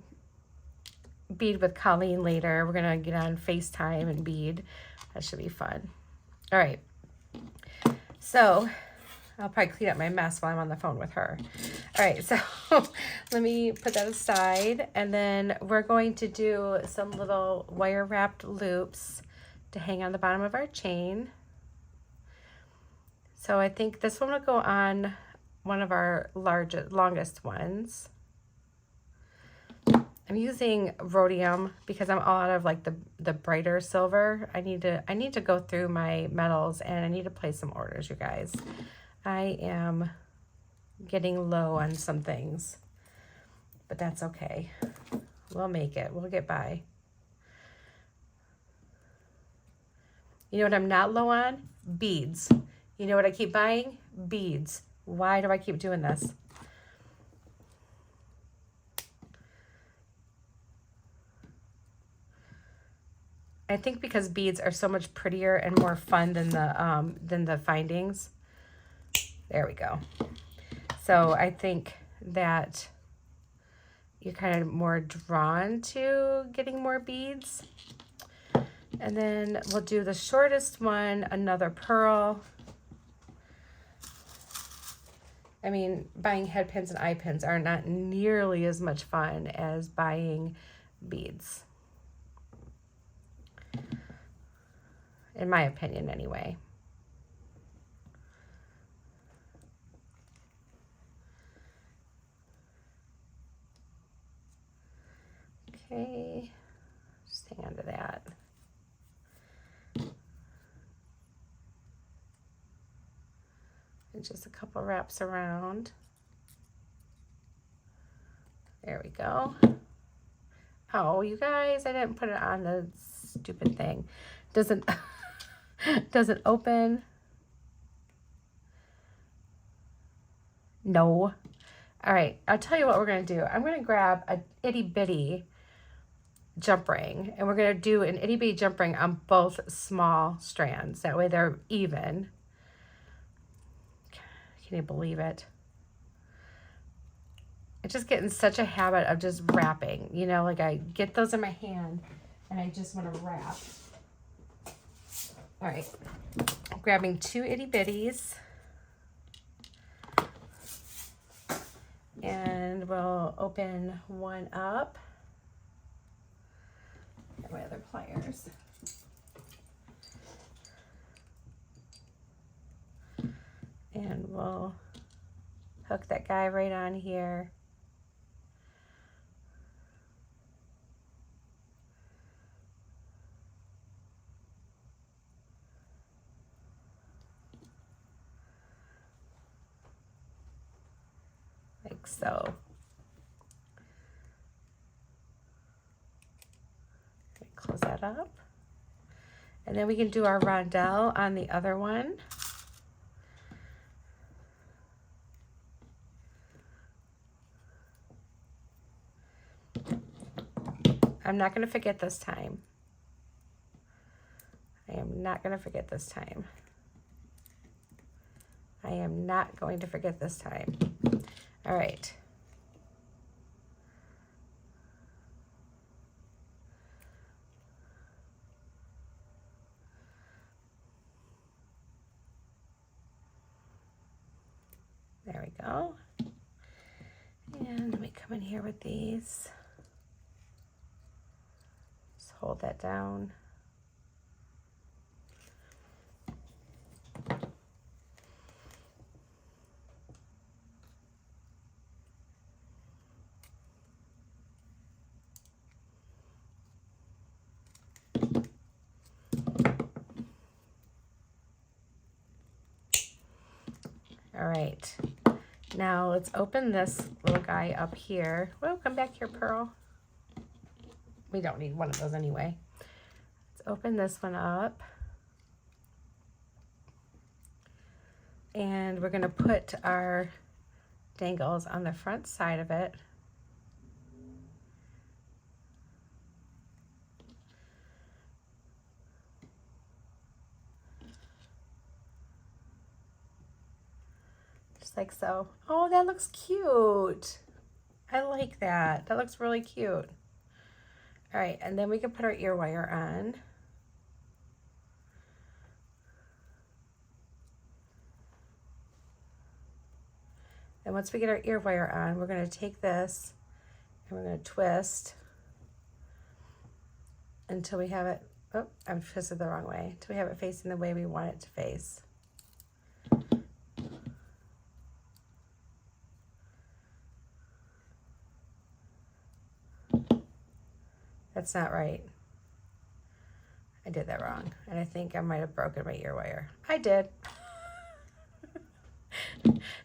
bead with Colleen later. We're gonna get on FaceTime and bead. That should be fun. All right. So I'll probably clean up my mess while I'm on the phone with her. All right, so let me put that aside. And then we're going to do some little wire wrapped loops to hang on the bottom of our chain. So I think this one will go on one of our longest ones. I'm using rhodium because I'm all out of like the brighter silver. I need to go through my metals and I need to place some orders, you guys. I am getting low on some things, but that's okay. We'll make it. We'll get by. You know what I'm not low on? Beads. You know what I keep buying? Beads. Why do I keep doing this? I think because beads are so much prettier and more fun than the findings. There we go. So I think that you're kind of more drawn to getting more beads. And then we'll do the shortest one, another pearl. I mean, buying head pins and eye pins are not nearly as much fun as buying beads. In my opinion, anyway. Okay, just hang on to that. And just a couple wraps around. There we go. Oh, you guys, I didn't put it on the stupid thing. Doesn't open. No. All right, I'll tell you what we're going to do. I'm going to grab a itty bitty jump ring, and we're going to do an itty bitty jump ring on both small strands. That way they're even. Can you believe it? I just get in such a habit of just wrapping, you know, like I get those in my hand and I just want to wrap. All right, I'm grabbing 2 itty bitties and we'll open one up. Get my other pliers. And we'll hook that guy right on here. Like so. Close that up. And then we can do our rondelle on the other one. I'm not going to forget this time. I am not going to forget this time. I am not going to forget this time. All right. There we go. And let me come in here with these. Just hold that down. All right, now let's open this little guy up here. Well, come back here, Pearl. We don't need one of those anyway. Let's open this one up. And we're gonna put our dangles on the front side of it. Like so. Oh, that looks cute. I like that. That looks really cute. All right, and then we can put our ear wire on. And once we get our ear wire on, we're going to take this and we're going to twist until we have it. Oh, I've twisted the wrong way. Until we have it facing the way we want it to face. That's not right. I did that wrong. And I think I might have broken my ear wire. I did.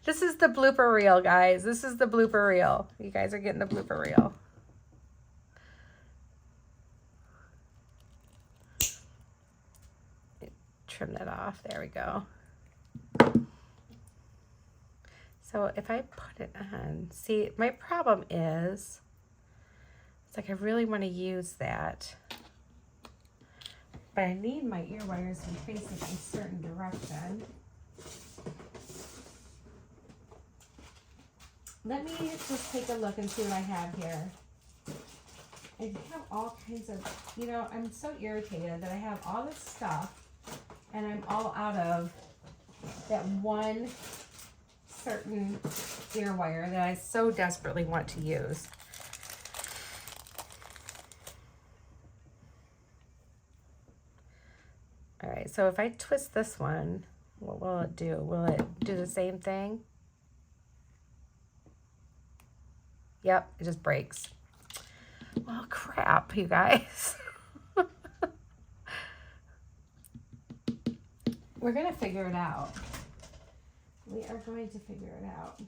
This is the blooper reel, guys. This is the blooper reel. You guys are getting the blooper reel. trim that off. There we go. So if I put it on, see, my problem is, it's like I really want to use that, but I need my ear wires to be facing a certain direction. Let me just take a look and see what I have here. I have all kinds of, you know, I'm so irritated that I have all this stuff and I'm all out of that one certain ear wire that I so desperately want to use. All right, so if I twist this one, what will it do? Will it do the same thing? Yep, it just breaks. Well, crap, you guys. We're gonna figure it out. We are going to figure it out.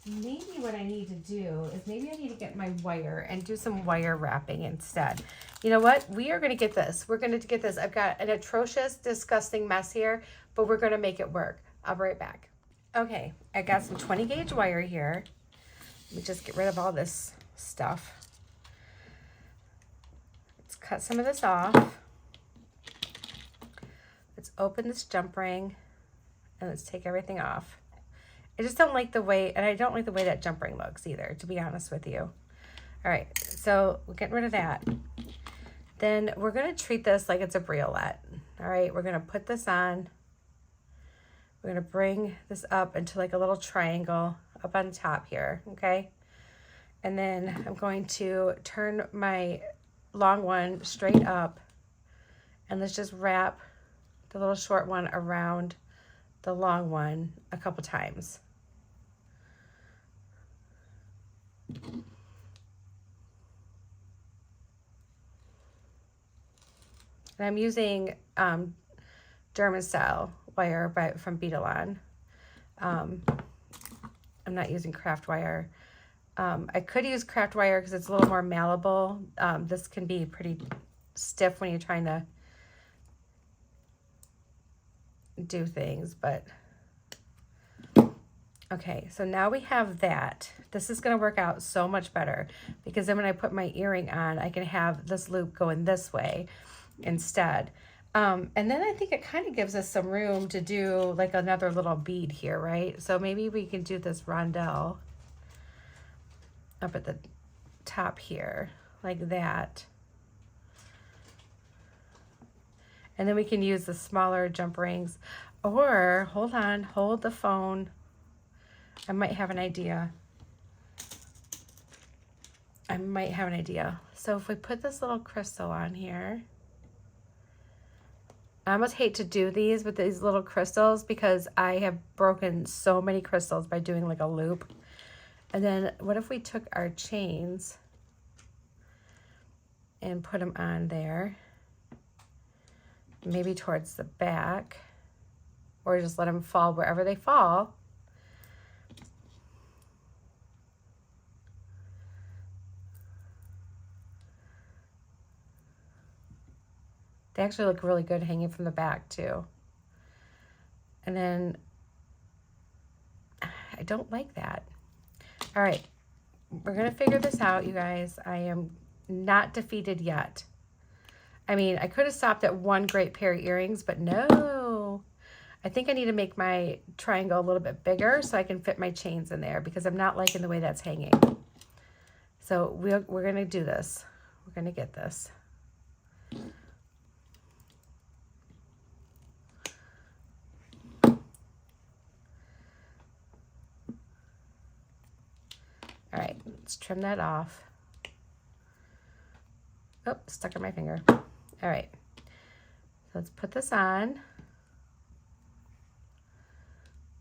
Maybe what I need to do is maybe I need to get my wire and do some wire wrapping instead. You know what? We are going to get this. We're going to get this. I've got an atrocious, disgusting mess here, but we're going to make it work. I'll be right back. Okay, I got some 20 gauge wire here. Let me just get rid of all this stuff. Let's cut some of this off. Let's open this jump ring and let's take everything off. I just don't like the way, and I don't like the way that jump ring looks either, to be honest with you. All right, so we're getting rid of that. Then we're gonna treat this like it's a briolette. All right, we're gonna put this on. We're gonna bring this up into like a little triangle up on top here, okay? And then I'm going to turn my long one straight up, and let's just wrap the little short one around the long one a couple times. And I'm using German style wire from Bead. I'm not using craft wire. I could use craft wire because it's a little more malleable. This can be pretty stiff when you're trying to do things, but okay, so now we have that. This is going to work out so much better because then when I put my earring on, I can have this loop going this way instead. And then I think it kind of gives us some room to do like another little bead here, right? So maybe we can do this rondelle up at the top here, like that. And then we can use the smaller jump rings. Or, hold on, hold the phone. I might have an idea. So if we put this little crystal on here, I almost hate to do these with these little crystals because I have broken so many crystals by doing like a loop. And then what if we took our chains and put them on there? Maybe towards the back, or just let them fall wherever they fall. They actually look really good hanging from the back too. And then I don't like that. All right, we're gonna figure this out, you guys. I am not defeated yet. I mean, I could have stopped at one great pair of earrings, but no. I think I need to make my triangle a little bit bigger so I can fit my chains in there because I'm not liking the way that's hanging. So we're going to do this. We're going to get this. All right, let's trim that off. Oh, stuck on my finger. All right, so let's put this on.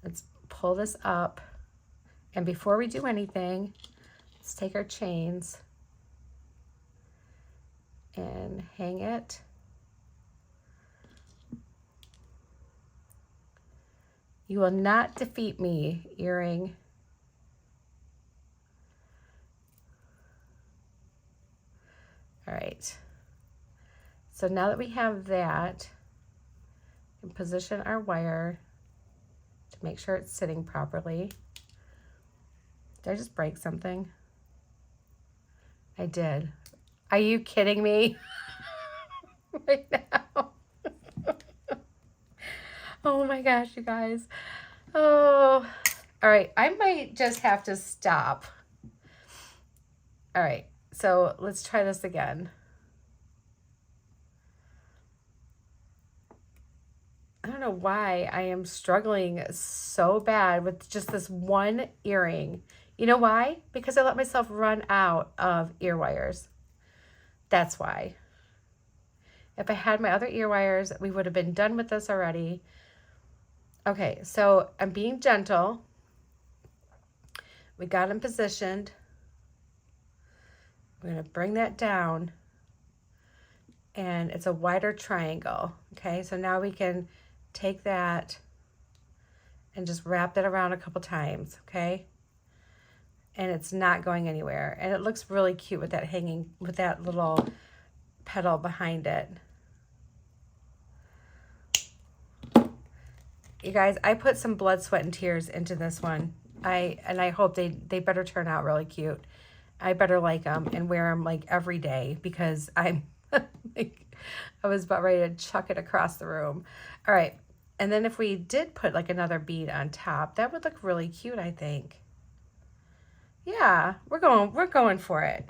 Let's pull this up. And before we do anything, let's take our chains and hang it. You will not defeat me, earring. All right. So now that we have that, And position our wire to make sure it's sitting properly. Did I just break something? I did. Are you kidding me? Right now. Oh my gosh, you guys. Oh, all right. I might just have to stop. All right. So let's try this again. I don't know why I am struggling so bad with just this one earring. You know why? Because I let myself run out of ear wires. That's why. If I had my other ear wires, we would have been done with this already. Okay, so I'm being gentle. We got them positioned. We're going to bring that down. And it's a wider triangle. Okay, so now we can take that and just wrap that around a couple times. Okay. And it's not going anywhere. And it looks really cute with that hanging, with that little petal behind it. You guys, I put some blood, sweat, and tears into this one. I hope they better turn out really cute. I better like them and wear them like every day because I'm like, I was about ready to chuck it across the room. All right. And then if we did put like another bead on top, that would look really cute, I think. Yeah, we're going for it.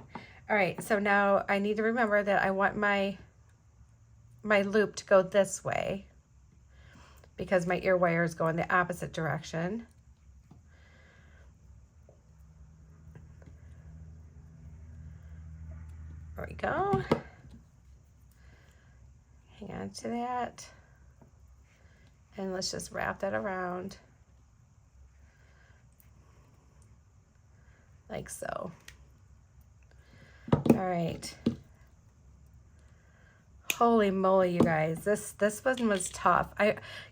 All right. So now I need to remember that I want my loop to go this way because my ear wires go in the opposite direction. There we go. Hang on to that. And let's just wrap that around. Like so. All right. Holy moly, you guys. This one was tough.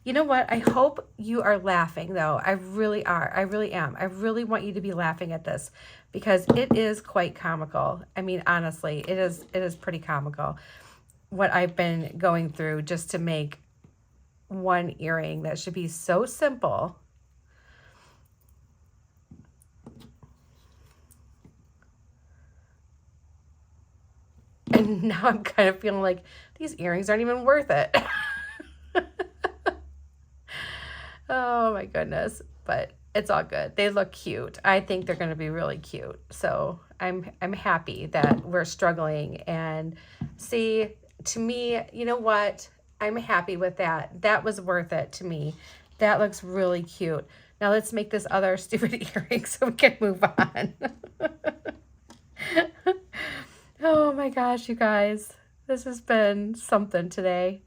You know what? I hope you are laughing though. I really are. I really am. I really want you to be laughing at this because it is quite comical. I mean, honestly, it is pretty comical what I've been going through just to make one earring that should be so simple. And now I'm kind of feeling like these earrings aren't even worth it. Oh my goodness. But it's all good. They look cute. I think they're going to be really cute. So I'm happy that we're struggling. And see, to me, you know what? I'm happy with that. That was worth it to me. That looks really cute. Now let's make this other stupid earring so we can move on. Oh my gosh, you guys. This has been something today.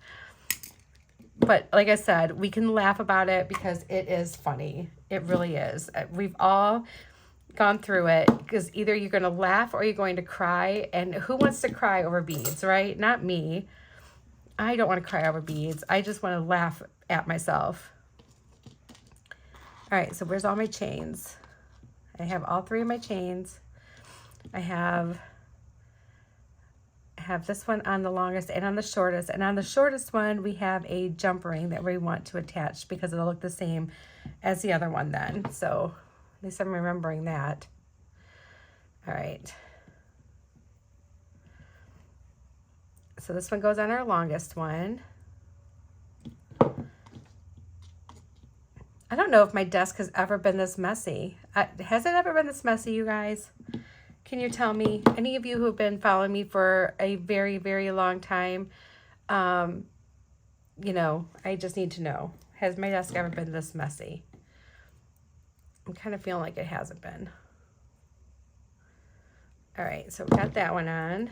But like I said, we can laugh about it because it is funny. It really is. We've all gone through it because either you're going to laugh or you're going to cry. And who wants to cry over beads, right? Not me. I don't want to cry over beads. I just want to laugh at myself. All right, so where's all my chains? I have all three of my chains. I have this one on the longest and on the shortest. And on the shortest one, we have a jump ring that we want to attach because it'll look the same as the other one then. So at least I'm remembering that. All right. So this one goes on our longest one. I don't know if my desk has ever been this messy. Has it ever been this messy, you guys? Can you tell me? Any of you who have been following me for a very, very long time, you know, I just need to know. Has my desk ever been this messy? I'm kind of feeling like it hasn't been. All right, so we got that one on.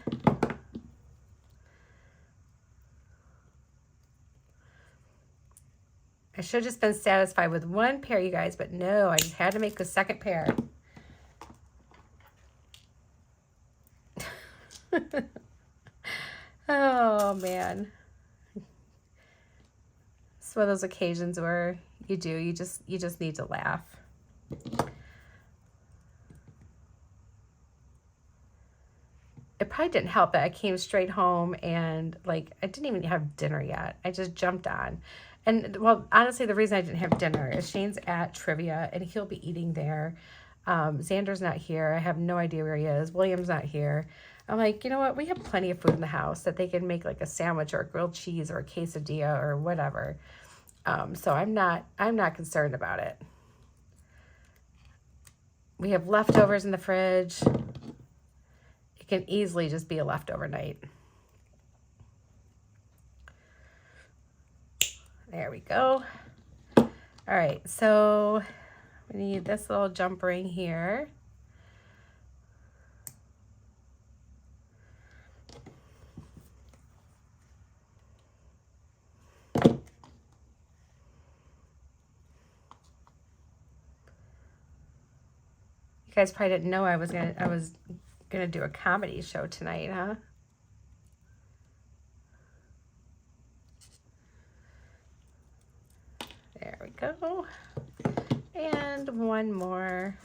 I should have just been satisfied with one pair, you guys, but no, I just had to make the second pair. Oh man, it's one of those occasions where you just need to laugh. probably didn't help that I came straight home and like I didn't even have dinner yet. I just jumped on. And well, honestly, the reason I didn't have dinner is Shane's at trivia and he'll be eating there. Xander's not here. I have no idea where he is. William's not here. I'm like, you know what? We have plenty of food in the house that they can make like a sandwich or a grilled cheese or a quesadilla or whatever. So I'm not concerned about it. We have leftovers in the fridge. It can easily just be a leftover night. There we go. All right, so we need this little jump ring here. You guys probably didn't know I was gonna do a comedy show tonight, huh? There we go. And one more.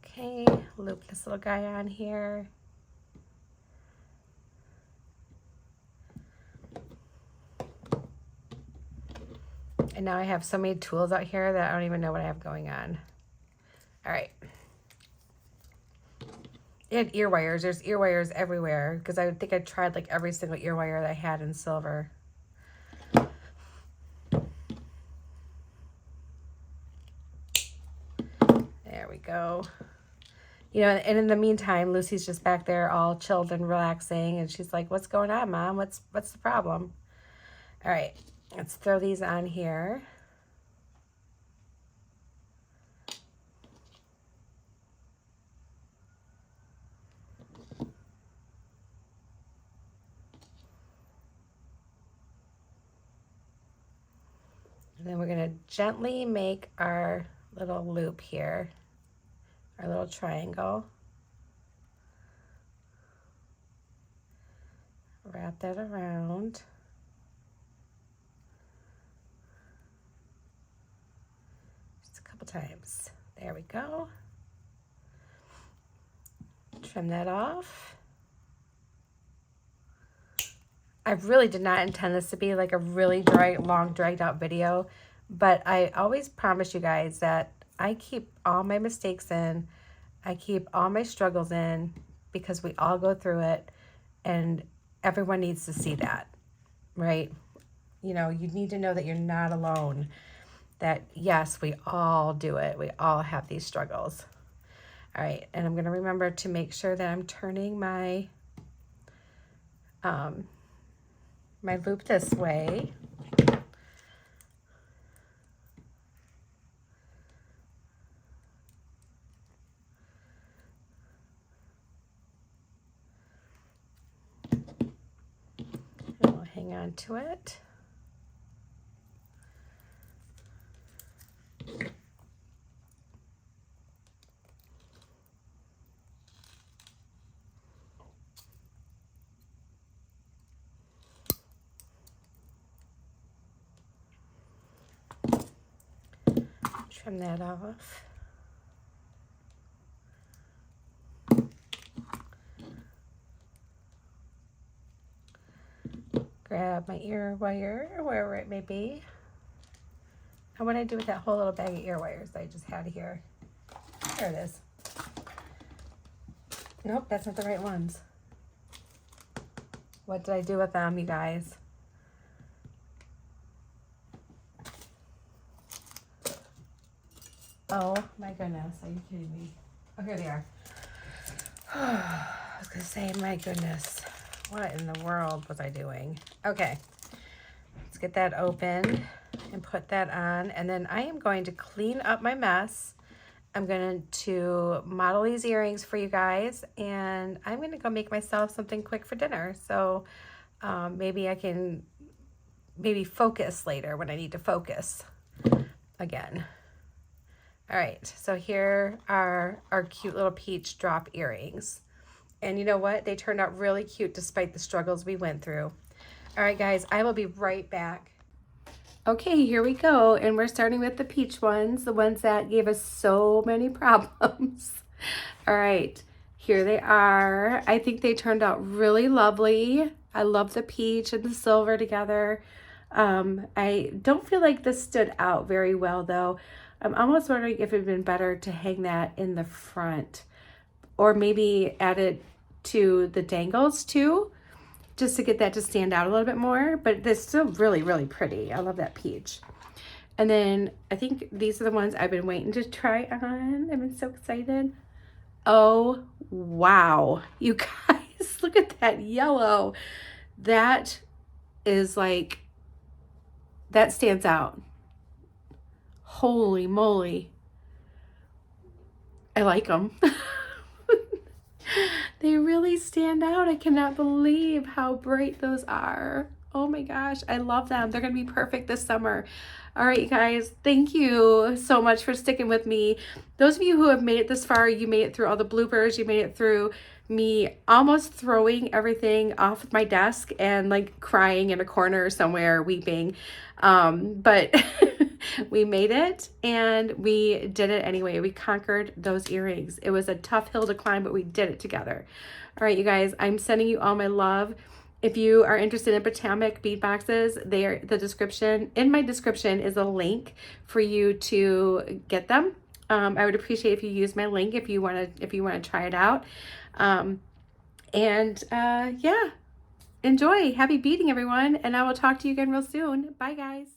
Okay, loop this little guy on here. And now I have so many tools out here that I don't even know what I have going on. All right. It had ear wires. There's ear wires everywhere because I think I tried like every single ear wire that I had in silver. There we go. You know, and in the meantime, Lucy's just back there all chilled and relaxing. And she's like, what's going on, Mom? What's the problem? All right, let's throw these on here. And then we're going to gently make our little loop here, our little triangle. Wrap that around. Just a couple times. There we go. Trim that off. I really did not intend this to be like a really long, dragged out video, but I always promise you guys that I keep all my mistakes in, I keep all my struggles in, because we all go through it, and everyone needs to see that, right? You know, you need to know that you're not alone, that yes, we all do it. We all have these struggles. All right, and I'm going to remember to make sure that I'm turning my my loop this way. And we'll hang on to it. Trim that off. Grab my ear wire, wherever it may be. And what I do with that whole little bag of ear wires that I just had here. There it is. Nope, that's not the right ones. What did I do with them, you guys? Oh my goodness, are you kidding me? Oh, here they are. I was gonna say, my goodness, what in the world was I doing? Okay, let's get that open and put that on. And then I am going to clean up my mess. I'm going to model these earrings for you guys, and I'm going to go make myself something quick for dinner. So maybe I can focus later when I need to focus again. All right, so here are our cute little peach drop earrings. And you know what? They turned out really cute despite the struggles we went through. All right, guys, I will be right back. Okay, here we go. And we're starting with the peach ones, the ones that gave us so many problems. All right, here they are. I think they turned out really lovely. I love the peach and the silver together. I don't feel like this stood out very well though. I'm almost wondering if it'd been better to hang that in the front or maybe add it to the dangles too, just to get that to stand out a little bit more, but it's still really, really pretty. I love that peach. And then I think these are the ones I've been waiting to try on. I've been so excited. Oh, wow. You guys, look at that yellow. That is like, that stands out. Holy moly. I like them. They really stand out. I cannot believe how bright those are. Oh my gosh, I love them. They're going to be perfect this summer. All right, you guys, thank you so much for sticking with me. Those of you who have made it this far, you made it through all the bloopers, you made it through me almost throwing everything off of my desk and like crying in a corner somewhere, weeping. But we made it and we did it anyway. We conquered those earrings. It was a tough hill to climb, but we did it together. All right, you guys, I'm sending you all my love. If you are interested in Potomac bead boxes, in my description is a link for you to get them. I would appreciate if you use my link if you want to try it out. Yeah, enjoy. Happy beading, everyone, and I will talk to you again real soon. Bye, guys.